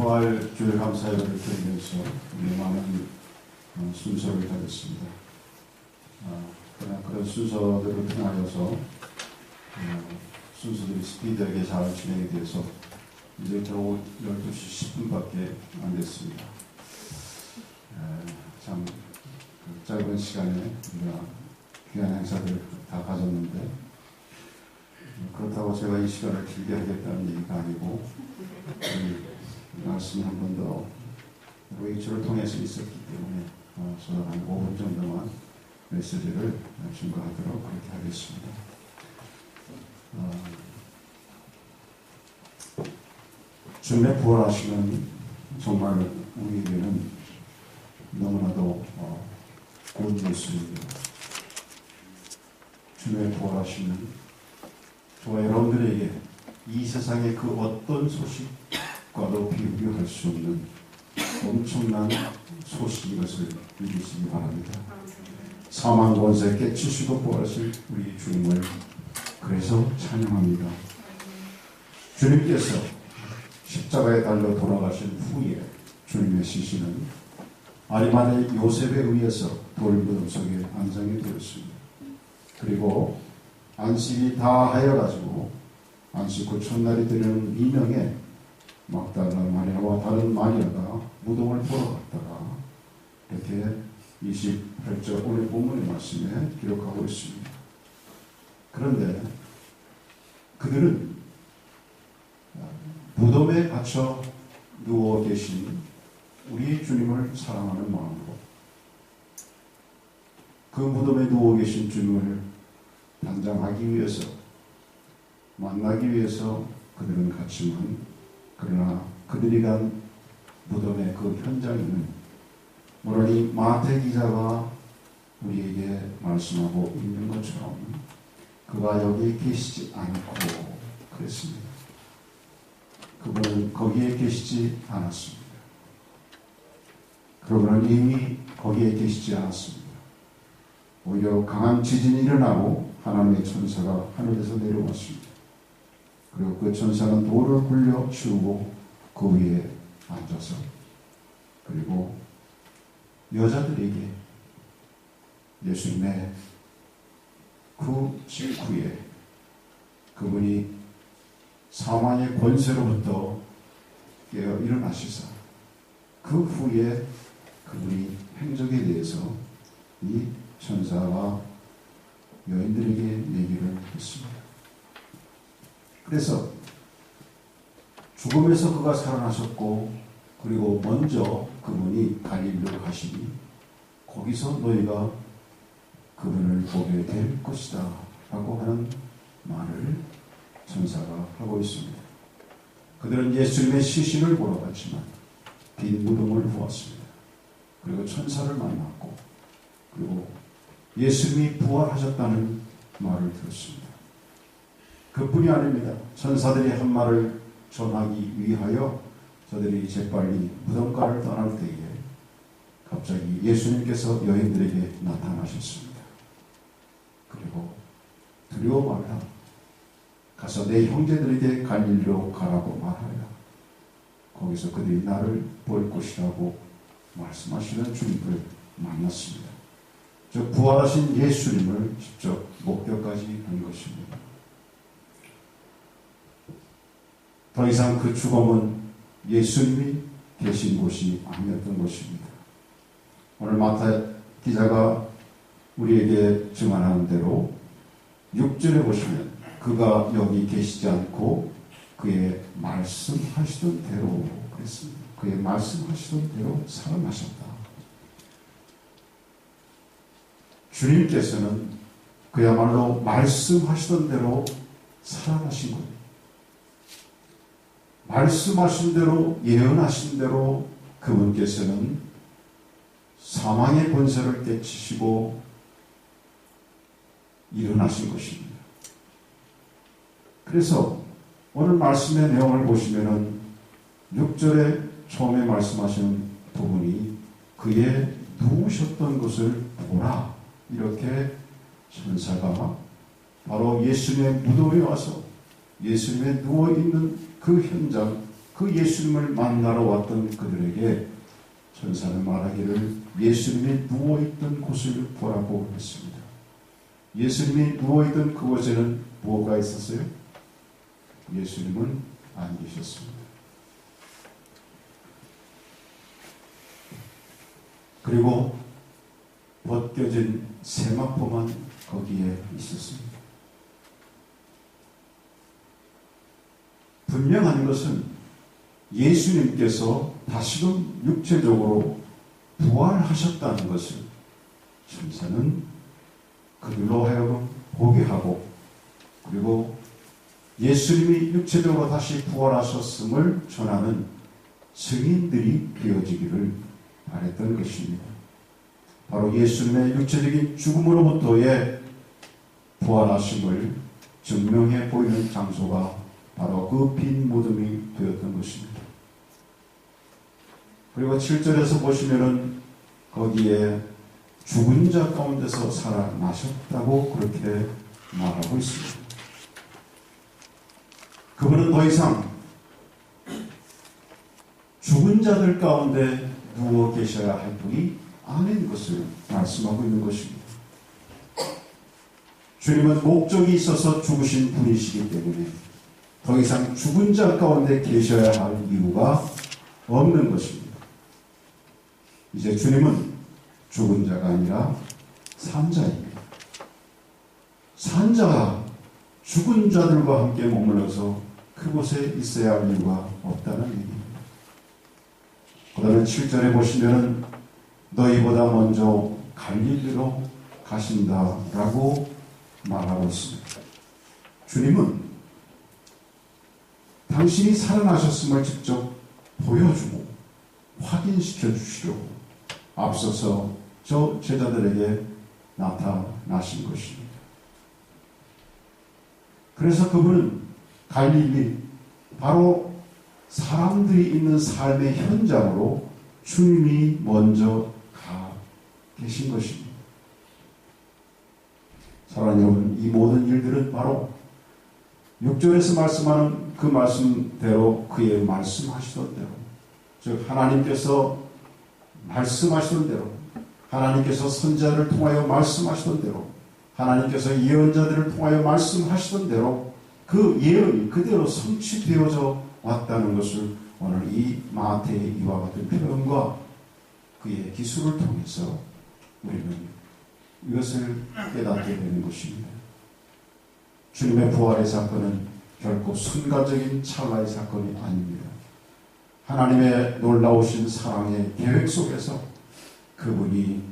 부활주일 감사 예배를 드리면서 우리 많은 순서를 가졌습니다. 그냥 그런 순서들을 통하여서 순서들이 스피드하게 잘 진행이 돼서 이제 겨우 12시 10분밖에 안 됐습니다. 참 짧은 시간에 우리가 귀한 행사들을 다 가졌는데 그렇다고 제가 이 시간을 길게 하겠다는 얘기가 아니고 이 말씀이 한 번 더 웨이처를 통해서 있었기 때문에 저는 한 5분 정도만 메시지를 증거하도록 그렇게 하겠습니다. 주님의 부활하시는 정말 우리에게는 너무나도 온 뉴스입니다. 주님의 부활하시는 저와 여러분들에게 이 세상의 그 어떤 소식과도 비교할 수 없는 엄청난 소식인 것을 믿으시기 바랍니다. 사망 권세 깨치시고 부활하실 우리 주님을 그래서 찬양합니다. 주님께서 십자가에 달려 돌아가신 후에 주님의 시신은 아리마대 요셉에 의해서 돌무덤 속에 안장이 되었습니다. 그리고 안식이 다 하여가지고 안식 후 첫날이 되는 이명에 막달라 마리아와 다른 마리아가 무덤을 보러 갔다가 이렇게 28절 오늘 본문의 말씀에 기록하고 있습니다. 그런데 그들은 무덤에 갇혀 누워 계신 우리 주님을 사랑하는 마음으로 그 무덤에 누워 계신 주님을 단장하기 위해서 만나기 위해서 그들은 갔지만 그러나 그들이 간 무덤의 그 현장에는 오늘 이 마태 기자가 우리에게 말씀하고 있는 것처럼 그가 여기 계시지 않고 그랬습니다. 그분은 거기에 계시지 않았습니다. 그분은 이미 거기에 계시지 않았습니다. 오히려 강한 지진이 일어나고 하나님의 천사가 하늘에서 내려왔습니다. 그리고 그 천사는 돌을 굴려 치우고 그 위에 앉아서 그리고 여자들에게 예수님의 그 직후에 그분이 사망의 권세로부터 깨어 일어나시사 그 후에 그분이 행적에 대해서 이 천사와 여인들에게 얘기를 했습니다. 그래서 죽음에서 그가 살아나셨고 그리고 먼저 그분이 갈릴리로 가시니 거기서 너희가 그분을 보게 될 것이다 라고 하는 말을 천사가 하고 있습니다. 그들은 예수님의 시신을 보러 갔지만 빈 무덤을 보았습니다. 그리고 천사를 만났고 그리고 예수님이 부활하셨다는 말을 들었습니다. 그뿐이 아닙니다. 천사들이 한 말을 전하기 위하여 저들이 재빨리 무덤가를 떠날 때에 갑자기 예수님께서 여인들에게 나타나셨습니다. 그리고 두려워 말라. 가서 내 형제들에게 갈릴리로 가라고 말하라. 거기서 그들이 나를 볼 것이라고 말씀하시는 주님을 만났습니다. 즉 부활하신 예수님을 직접 목격까지 한 것입니다. 더 이상 그 죽음은 예수님이 계신 곳이 아니었던 것입니다. 오늘 마태 기자가 우리에게 증언하는 대로 6절에 보시면 그가 여기 계시지 않고 그의 말씀하시던 대로 그랬습니다. 그의 말씀하시던 대로 살아나셨다. 주님께서는 그야말로 말씀하시던 대로 살아나신 거예요. 말씀하신 대로 예언하신 대로 그분께서는 사망의 권세를 깨치시고 일어나신 것입니다. 그래서 오늘 말씀의 내용을 보시면은 6절에 처음에 말씀하시는 부분이 그의 누우셨던 것을 보라 이렇게 천사가 바로 예수님의 무덤에 와서 예수님의 누워있는 그 현장 그 예수님을 만나러 왔던 그들에게 천사는 말하기를 예수님이 누워있던 곳을 보라고 했습니다. 예수님이 누워있던 그곳에는 뭐가 있었어요? 예수님은 안 계셨습니다. 그리고 벗겨진 세마포만 거기에 있었습니다. 분명한 것은 예수님께서 다시금 육체적으로 부활하셨다는 것을 천사는 그들로 하여금 보게 하고, 그리고 예수님이 육체적으로 다시 부활하셨음을 전하는 증인들이 되어지기를 바랬던 것입니다. 바로 예수님의 육체적인 죽음으로부터의 부활하심을 증명해 보이는 장소가 바로 그 빈 무덤이 되었던 것입니다. 그리고 7절에서 보시면은 거기에 죽은 자 가운데서 살아나셨다고 그렇게 말하고 있습니다. 그분은 더 이상 죽은 자들 가운데 누워 계셔야 할 분이 아닌 것을 말씀하고 있는 것입니다. 주님은 목적이 있어서 죽으신 분이시기 때문에 더 이상 죽은 자 가운데 계셔야 할 이유가 없는 것입니다. 이제 주님은 죽은 자가 아니라 산 자입니다. 산 자가 죽은 자들과 함께 머물러서 그곳에 있어야 할 이유가 없다는 얘기입니다. 그 다음에 7절에 보시면은 너희보다 먼저 갈릴리로 가신다라고 말하고 있습니다. 주님은 당신이 살아나셨음을 직접 보여주고 확인시켜 주시려고 앞서서 저 제자들에게 나타나신 것입니다. 그래서 그분은 갈릴리, 바로 사람들이 있는 삶의 현장으로 주님이 먼저 가 계신 것입니다. 사랑하는 여러분, 이 모든 일들은 바로 6절에서 말씀하는 그 말씀대로, 그의 말씀하시던 대로, 즉 하나님께서 말씀하시던 대로, 하나님께서 선자를 통하여 말씀하시던 대로, 하나님께서 예언자들을 통하여 말씀하시던 대로 그 예언이 그대로 성취되어져 왔다는 것을 오늘 이 마태의 이와 같은 표현과 그의 기술을 통해서 우리는 이것을 깨닫게 되는 것입니다. 주님의 부활의 사건은 결코 순간적인 찰나의 사건이 아닙니다. 하나님의 놀라우신 사랑의 계획 속에서 그분이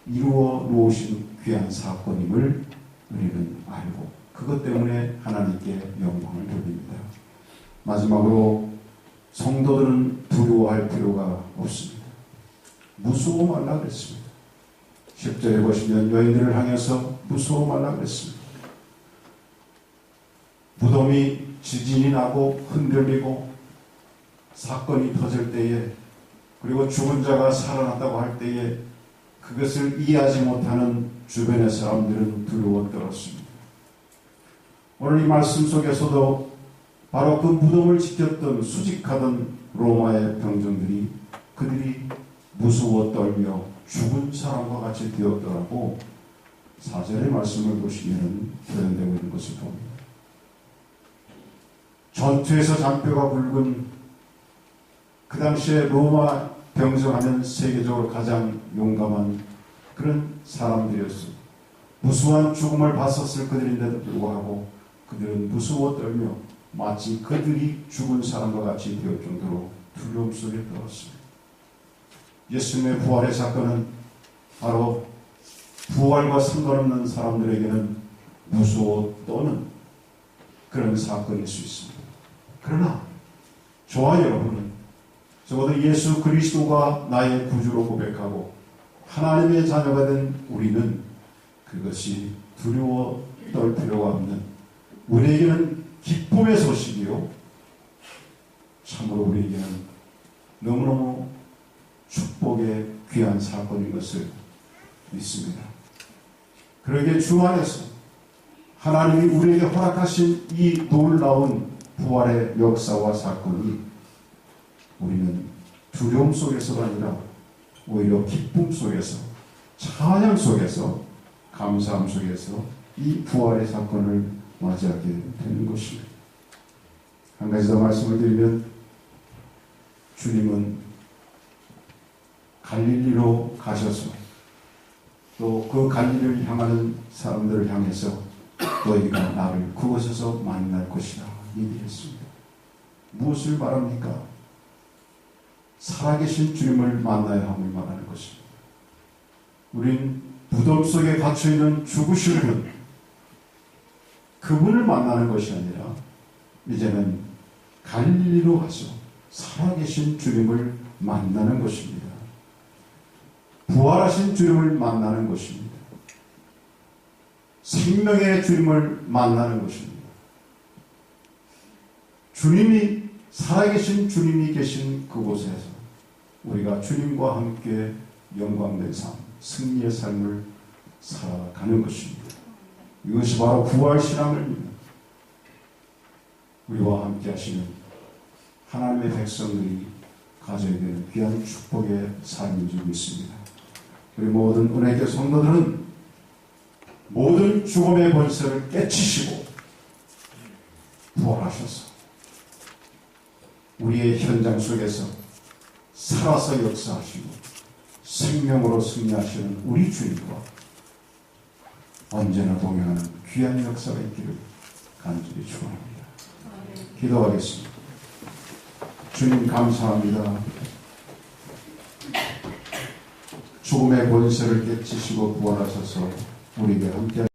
이루어 놓으신 귀한 사건임을 우리는 알고 그것 때문에 하나님께 영광을 돌립니다. 마지막으로 성도들은 두려워할 필요가 없습니다. 무서워 말라 그랬습니다. 10절에 보시면 여인들을 향해서 무서워 말라 그랬습니다. 무덤이 지진이 나고 흔들리고 사건이 터질 때에, 그리고 죽은 자가 살아났다고 할 때에 그것을 이해하지 못하는 주변의 사람들은 두려워 떨었습니다. 오늘 이 말씀 속에서도 바로 그 무덤을 지켰던 수직하던 로마의 병정들이 그들이 무서워 떨며 죽은 사람과 같이 되었더라고 4절의 말씀을 보시면 표현되고 있는 것을 봅니다. 전투에서 잔뼈가 굵은 그 당시에 로마 병정하면 세계적으로 가장 용감한 그런 사람들이었습니다. 무수한 죽음을 봤었을 그들인데도 불구하고 그들은 무서워 떨며 마치 그들이 죽은 사람과 같이 되었을 정도로 두려움 속에 떨었습니다. 예수님의 부활의 사건은 바로 부활과 상관없는 사람들에게는 무서워 떠는 그런 사건일 수 있습니다. 그러나 저와 여러분은 적어도 예수 그리스도가 나의 구주로 고백하고 하나님의 자녀가 된 우리는 그것이 두려워 떨 필요가 없는, 우리에게는 기쁨의 소식이요 참으로 우리에게는 너무너무 축복의 귀한 사건인 것을 믿습니다. 그러기에 주 안에서 하나님이 우리에게 허락하신 이 놀라운 부활의 역사와 사건이 우리는 두려움 속에서가 아니라 오히려 기쁨 속에서, 찬양 속에서, 감사함 속에서 이 부활의 사건을 맞이하게 되는 것입니다. 한 가지 더 말씀을 드리면, 주님은 갈릴리로 가셔서 또 그 갈릴리를 향하는 사람들을 향해서 너희가 나를 그곳에서 만날 것이다 얘기했습니다. 무엇을 말합니까? 살아계신 주님을 만나야 함을 말하는 것입니다. 우린 무덤 속에 갇혀있는 죽으실 분, 그분을 만나는 것이 아니라 이제는 갈릴리로 가서 살아계신 주님을 만나는 것입니다. 부활하신 주님을 만나는 것입니다. 생명의 주님을 만나는 것입니다. 주님이, 살아계신 주님이 계신 그곳에서 우리가 주님과 함께 영광된 삶, 승리의 삶을 살아가는 것입니다. 이것이 바로 부활신앙입니다. 우리와 함께 하시는 하나님의 백성들이 가져야 되는 귀한 축복의 삶인 줄 믿습니다. 우리 모든 은혜교 성도들은 모든 죽음의 권세를 깨치시고 부활하셔서 우리의 현장 속에서 살아서 역사하시고 생명으로 승리하시는 우리 주님과 언제나 동행하는 귀한 역사가 있기를 간절히 축원합니다. 기도하겠습니다. 주님 감사합니다. 죽음의 권세를 깨치시고 부활하셔서 우리에게 함께